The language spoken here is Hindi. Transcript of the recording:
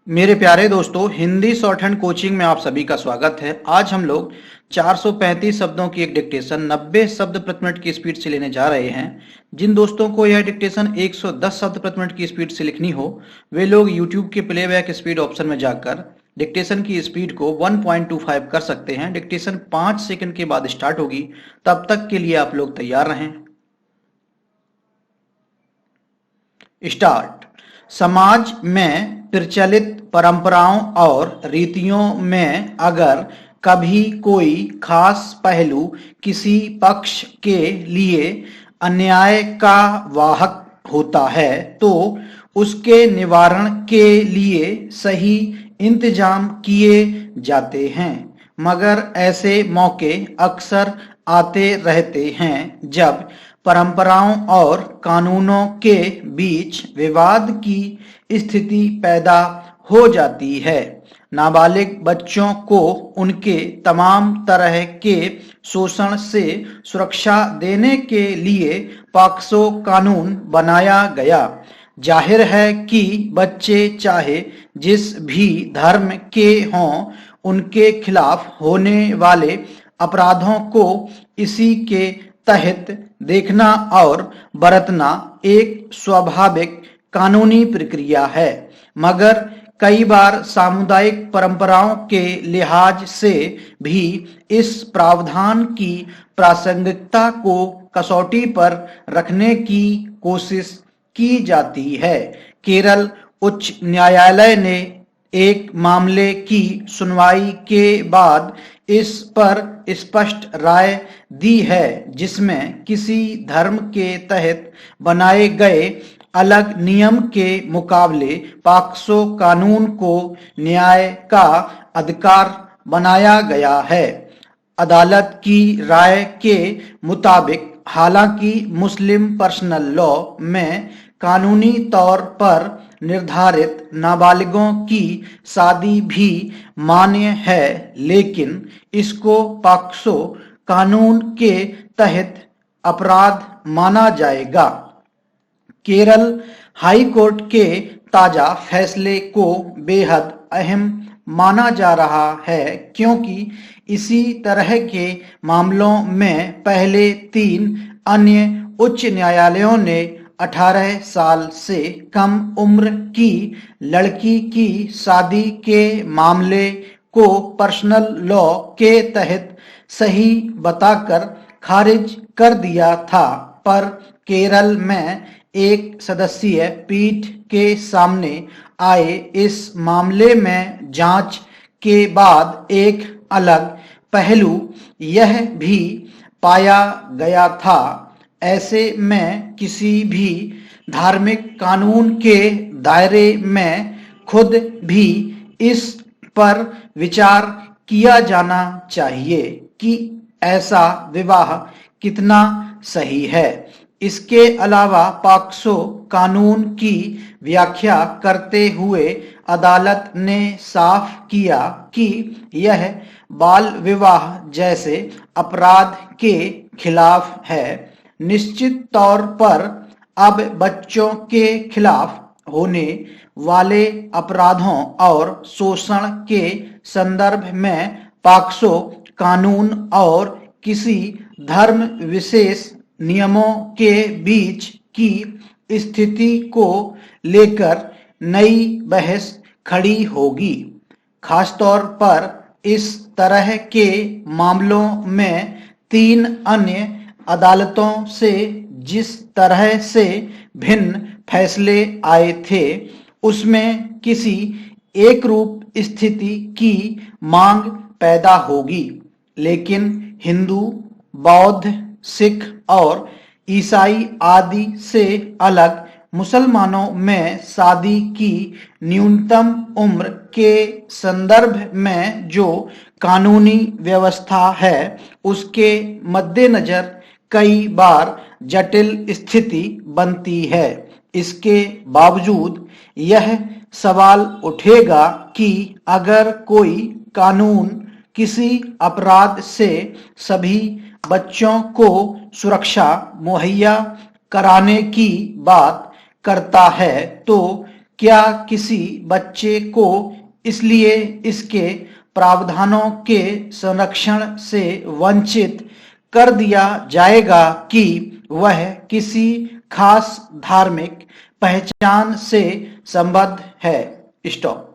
मेरे प्यारे दोस्तों, हिंदी शॉर्ट हैंड कोचिंग में आप सभी का स्वागत है। आज हम लोग 435 शब्दों की एक डिक्टेशन 90 शब्द प्रति मिनट की स्पीड से लेने जा रहे हैं। जिन दोस्तों को यह डिक्टेशन 110 शब्द प्रति मिनट की स्पीड से लिखनी हो, वे लोग YouTube के प्लेबैक स्पीड ऑप्शन में जाकर डिक्टेशन की स्पीड को 1.25 कर सकते हैं। डिक्टेशन 5 सेकंड के बाद स्टार्ट होगी। तब तक के लिए आप लोग तैयार रहें। स्टार्ट। समाज में प्रचलित परंपराओं और रीतियों में अगर कभी कोई खास पहलू किसी पक्ष के लिए अन्याय का वाहक होता है तो उसके निवारण के लिए सही इंतजाम किए जाते हैं, मगर ऐसे मौके अक्सर आते रहते हैं जब परंपराओं और कानूनों के बीच विवाद की स्थिति पैदा हो जाती है। नाबालिग बच्चों को उनके तमाम तरह के शोषण से सुरक्षा देने के लिए पॉक्सो कानून बनाया गया। जाहिर है कि बच्चे चाहे जिस भी धर्म के हों, उनके खिलाफ होने वाले अपराधों को इसी के तहत देखना और बरतना एक स्वाभाविक कानूनी प्रक्रिया है, मगर कई बार सामुदायिक परंपराओं के लिहाज से भी इस प्रावधान की प्रासंगिकता को कसौटी पर रखने की कोशिश की जाती है। केरल उच्च न्यायालय ने एक मामले की सुनवाई के बाद इस पर स्पष्ट राय दी है, जिसमें किसी धर्म के तहत बनाए गए अलग नियम के मुकाबले पॉक्सो कानून को न्याय का अधिकार बनाया गया है। अदालत की राय के मुताबिक हालांकि मुस्लिम पर्सनल लॉ में कानूनी तौर पर निर्धारित नाबालिगों की शादी भी मान्य है, लेकिन इसको पॉक्सो कानून के तहत अपराध माना जाएगा। केरल हाई कोर्ट के ताजा फैसले को बेहद अहम माना जा रहा है, क्योंकि इसी तरह के मामलों में पहले 3 अन्य उच्च न्यायालयों ने 18 साल से कम उम्र की लड़की की शादी के मामले को पर्सनल लॉ के तहत सही बताकर खारिज कर दिया था। पर केरल में एक सदस्यीय पीठ के सामने आए इस मामले में जांच के बाद एक अलग पहलू यह भी पाया गया था। ऐसे में किसी भी धार्मिक कानून के दायरे में खुद भी इस पर विचार किया जाना चाहिए कि ऐसा विवाह कितना सही है। इसके अलावा पॉक्सो कानून की व्याख्या करते हुए अदालत ने साफ किया कि यह बाल विवाह जैसे अपराध के खिलाफ है। निश्चित तौर पर अब बच्चों के खिलाफ होने वाले अपराधों और शोषण के संदर्भ में पॉक्सो कानून और किसी धर्म विशेष नियमों के बीच की स्थिति को लेकर नई बहस खड़ी होगी। खासतौर पर इस तरह के मामलों में 3 अन्य अदालतों से जिस तरह से भिन्न फैसले आए थे, उसमें किसी एक रूप स्थिति की मांग पैदा होगी। लेकिन हिंदू, बौद्ध, सिख और ईसाई आदि से अलग मुसलमानों में शादी की न्यूनतम उम्र के संदर्भ में जो कानूनी व्यवस्था है, उसके मद्देनजर कई बार जटिल स्थिति बनती है। इसके बावजूद यह सवाल उठेगा कि अगर कोई कानून किसी अपराध से सभी बच्चों को सुरक्षा मुहैया कराने की बात करता है, तो क्या किसी बच्चे को इसलिए इसके प्रावधानों के संरक्षण से वंचित कर दिया जाएगा कि वह किसी खास धार्मिक पहचान से संबद्ध है? स्टॉप।